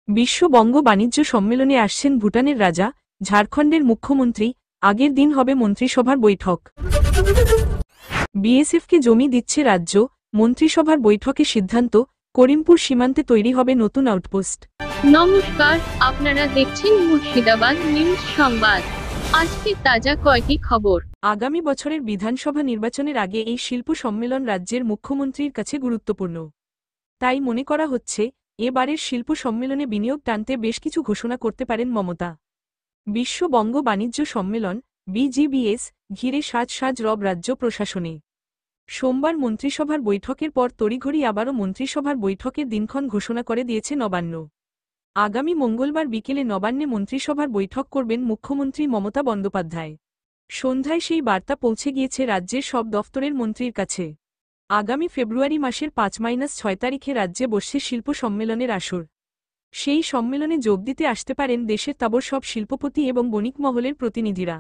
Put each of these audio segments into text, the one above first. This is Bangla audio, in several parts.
বিশ্ব বঙ্গ বাণিজ্য সম্মেলনে আসছেন ভুটানের রাজা, ঝাড়খণ্ডের মুখ্যমন্ত্রী। আগের দিন হবে মন্ত্রিসভার বৈঠক। বিএসএফকে জমি দিচ্ছে রাজ্য, মন্ত্রিসভার বৈঠকে সিদ্ধান্ত। করিমপুর সীমান্তে তৈরি হবে নতুন আউটপোস্ট। নমস্কার, আপনারা দেখছেন মুর্শিদাবাদ নিউজ সংবাদ। আজকে তাজা কয়টি খবর। আগামী বছরের বিধানসভা নির্বাচনের আগে এই শিল্প সম্মেলন রাজ্যের মুখ্যমন্ত্রীর কাছে গুরুত্বপূর্ণ। তাই মনে করা হচ্ছে, এবারের শিল্প সম্মেলনে বিনিয়োগ টানতে বেশ কিছু ঘোষণা করতে পারেন মমতা। বিশ্ব বঙ্গ বাণিজ্য সম্মেলন বিজিবিএস ঘিরে সাজ রব রাজ্য প্রশাসনে। সোমবার মন্ত্রিসভার বৈঠকের পর তড়িঘড়ি আবারও মন্ত্রিসভার বৈঠকের দিনক্ষণ ঘোষণা করে দিয়েছে নবান্ন। আগামী মঙ্গলবার বিকেলে নবান্নে মন্ত্রিসভার বৈঠক করবেন মুখ্যমন্ত্রী মমতা বন্দ্যোপাধ্যায়। সন্ধ্যায় সেই বার্তা পৌঁছে গিয়েছে রাজ্যের সব দফতরের মন্ত্রীর কাছে। আগামী ফেব্রুয়ারি মাসের 5-6 তারিখে রাজ্যে বসছে শিল্প সম্মেলনের আসর। সেই সম্মেলনে যোগ দিতে আসতে পারেন দেশের তাবড় সব শিল্পপতি এবং বণিক মহলের প্রতিনিধিরা।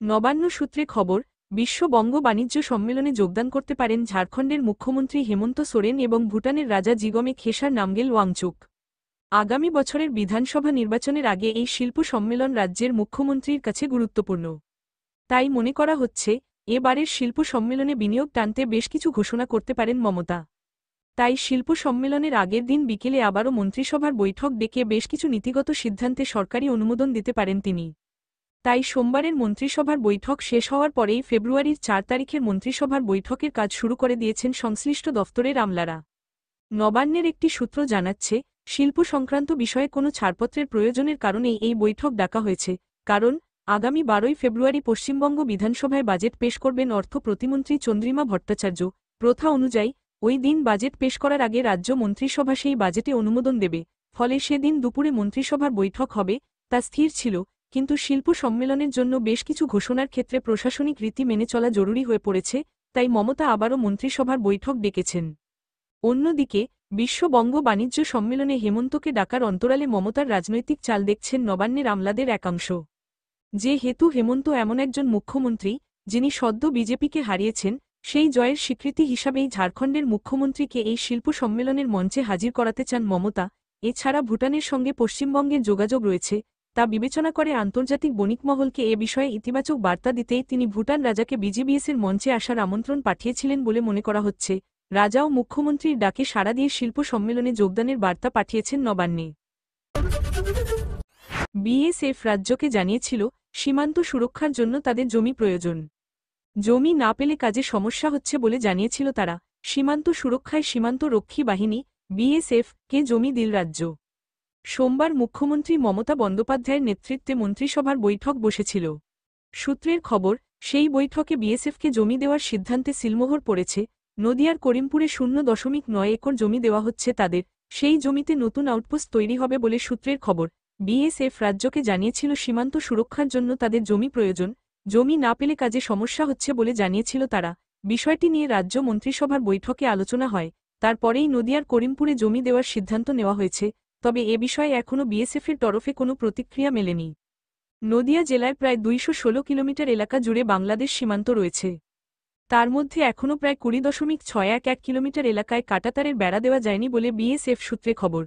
নবান্ন সূত্রে খবর, বিশ্ব বঙ্গ বাণিজ্য সম্মেলনে যোগদান করতে পারেন ঝাড়খণ্ডের মুখ্যমন্ত্রী হেমন্ত সোরেন এবং ভুটানের রাজা জিগমে খেসার নামগেল ওয়াংচুক। আগামী বছরের বিধানসভা নির্বাচনের আগে এই শিল্প সম্মেলন রাজ্যের মুখ্যমন্ত্রীর কাছে গুরুত্বপূর্ণ। তাই মনে করা হচ্ছে, এবারের শিল্প সম্মেলনে বিনিয়োগ টানতে বেশ কিছু ঘোষণা করতে পারেন মমতা। তাই শিল্প সম্মেলনের আগের দিন বিকেলে আবারও মন্ত্রিসভার বৈঠক ডেকে বেশ কিছু নীতিগত সিদ্ধান্তে সরকারি অনুমোদন দিতে পারেন তিনি। তাই সোমবারের মন্ত্রিসভার বৈঠক শেষ হওয়ার পরেই ফেব্রুয়ারির 4 তারিখের মন্ত্রিসভার বৈঠকের কাজ শুরু করে দিয়েছেন সংশ্লিষ্ট দফতরের আমলারা। নবান্নের একটি সূত্র জানাচ্ছে, শিল্প সংক্রান্ত বিষয়ে কোনো ছাড়পত্রের প্রয়োজনের কারণেই এই বৈঠক ডাকা হয়েছে। কারণ, আগামী 12ই ফেব্রুয়ারি পশ্চিমবঙ্গ বিধানসভায় বাজেট পেশ করবেন অর্থ প্রতিমন্ত্রী চন্দ্রিমা ভট্টাচার্য। প্রথা অনুযায়ী ওই দিন বাজেট পেশ করার আগে রাজ্য মন্ত্রিসভা সেই বাজেটে অনুমোদন দেবে। ফলে সেদিন দুপুরে মন্ত্রিসভার বৈঠক হবে, তা স্থির ছিল। কিন্তু শিল্প সম্মেলনের জন্য বেশ কিছু ঘোষণার ক্ষেত্রে প্রশাসনিক রীতি মেনে চলা জরুরি হয়ে পড়েছে। তাই মমতা আবারও মন্ত্রিসভার বৈঠক ডেকেছেন। অন্যদিকে, বিশ্ব বঙ্গ বাণিজ্য সম্মেলনে হেমন্তকে ডাকার অন্তরালে মমতার রাজনৈতিক চাল দেখছেন নবান্নের আমলাদের একাংশ। যেহেতু হেমন্ত এমন একজন মুখ্যমন্ত্রী, যিনি সদ্য বিজেপিকে হারিয়েছেন, সেই জয়ের স্বীকৃতি হিসাবেই ঝাড়খণ্ডের মুখ্যমন্ত্রীকে এই শিল্প সম্মেলনের মঞ্চে হাজির করাতে চান মমতা। এছাড়া ভুটানের সঙ্গে পশ্চিমবঙ্গের যোগাযোগ রয়েছে, তা বিবেচনা করে আন্তর্জাতিক বণিক মহলকে এ বিষয়ে ইতিবাচক বার্তা দিতেই তিনি ভুটান রাজাকে বিজিবিএসের মঞ্চে আসার আমন্ত্রণ পাঠিয়েছিলেন বলে মনে করা হচ্ছে। রাজাও মুখ্যমন্ত্রীর ডাকে সাড়া দিয়ে শিল্প সম্মেলনে যোগদানের বার্তা পাঠিয়েছেন নবান্নে। বিএসএফ রাজ্যকে জানিয়েছিল, সীমান্ত সুরক্ষার জন্য তাদের জমি প্রয়োজন। জমি না পেলে কাজে সমস্যা হচ্ছে বলে জানিয়েছিল তারা। সীমান্ত সুরক্ষায় সীমান্ত রক্ষী বাহিনী বিএসএফ কে জমি দিল রাজ্য। সোমবার মুখ্যমন্ত্রী মমতা বন্দ্যোপাধ্যায়ের নেতৃত্বে মন্ত্রিসভার বৈঠক বসেছিল। সূত্রের খবর, সেই বৈঠকে বিএসএফকে জমি দেওয়ার সিদ্ধান্তে সিলমোহর পড়েছে। নদিয়ার করিমপুরে 0.9 একর জমি দেওয়া হচ্ছে তাদের। সেই জমিতে নতুন আউটপোস্ট তৈরি হবে বলে সূত্রের খবর। বিএসএফ রাজ্যকে জানিয়েছিল সীমান্ত সুরক্ষার জন্য তাদের জমি প্রয়োজন। জমি না পেলে কাজে সমস্যা হচ্ছে বলে জানিয়েছিল তারা। বিষয়টি নিয়ে রাজ্য মন্ত্রিসভার বৈঠকে আলোচনা হয়। তারপরেই নদিয়ার করিমপুরে জমি দেওয়ার সিদ্ধান্ত নেওয়া হয়েছে। তবে এ বিষয়ে এখনও বিএসএফের তরফে কোনো প্রতিক্রিয়া মেলেনি। নদিয়া জেলায় প্রায় 216 কিলোমিটার এলাকা জুড়ে বাংলাদেশ সীমান্ত রয়েছে। তার মধ্যে এখনও প্রায় 20.611 কিলোমিটার এলাকায় কাঁটাতারের বেড়া দেওয়া যায়নি বলে বিএসএফ সূত্রে খবর।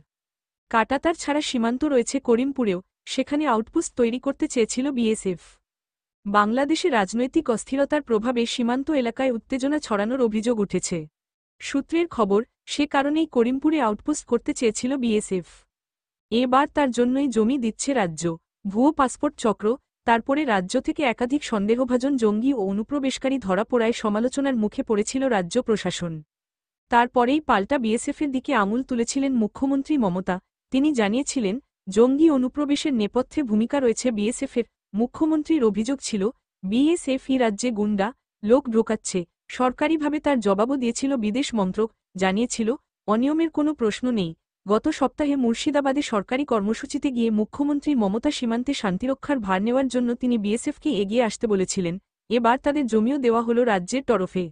কাঁটাতার ছাড়া সীমান্ত রয়েছে করিমপুরেও, সেখানে আউটপোস্ট তৈরি করতে চেয়েছিল বিএসএফ। বাংলাদেশে রাজনৈতিক অস্থিরতার প্রভাবে সীমান্ত এলাকায় উত্তেজনা ছড়ানোর অভিযোগ উঠেছে। সূত্রের খবর, সে কারণেই করিমপুরে আউটপোস্ট করতে চেয়েছিল বিএসএফ। এবার তার জন্যই জমি দিচ্ছে রাজ্য। ভুয়ো পাসপোর্ট চক্র, তারপরে রাজ্য থেকে একাধিক সন্দেহভাজন জঙ্গি ও অনুপ্রবেশকারী ধরা পড়ায় সমালোচনার মুখে পড়েছিল রাজ্য প্রশাসন। তারপরেই পাল্টা বিএসএফের দিকে আঙুল তুলেছিলেন মুখ্যমন্ত্রী মমতা। তিনি জানিয়েছিলেন, জঙ্গি অনুপ্রবেশের নেপথ্যে ভূমিকা রয়েছে বিএসএফের। মুখ্যমন্ত্রীর অভিযোগ ছিল, বিএসএফই রাজ্যে গুন্ডা লোক ঢোকাচ্ছে। সরকারিভাবে তার জবাবও দিয়েছিল বিদেশ মন্ত্রক, জানিয়েছিল, অনিয়মের কোনো প্রশ্ন নেই। গত সপ্তাহে মুর্শিদাবাদে সরকারি কর্মসূচিতে গিয়ে মুখ্যমন্ত্রী মমতা সীমান্তে শান্তিরক্ষার ভার নেওয়ার জন্য তিনি বিএসএফকে এগিয়ে আসতে বলেছিলেন। এবার তাদের জমিও দেওয়া হল রাজ্যের তরফে।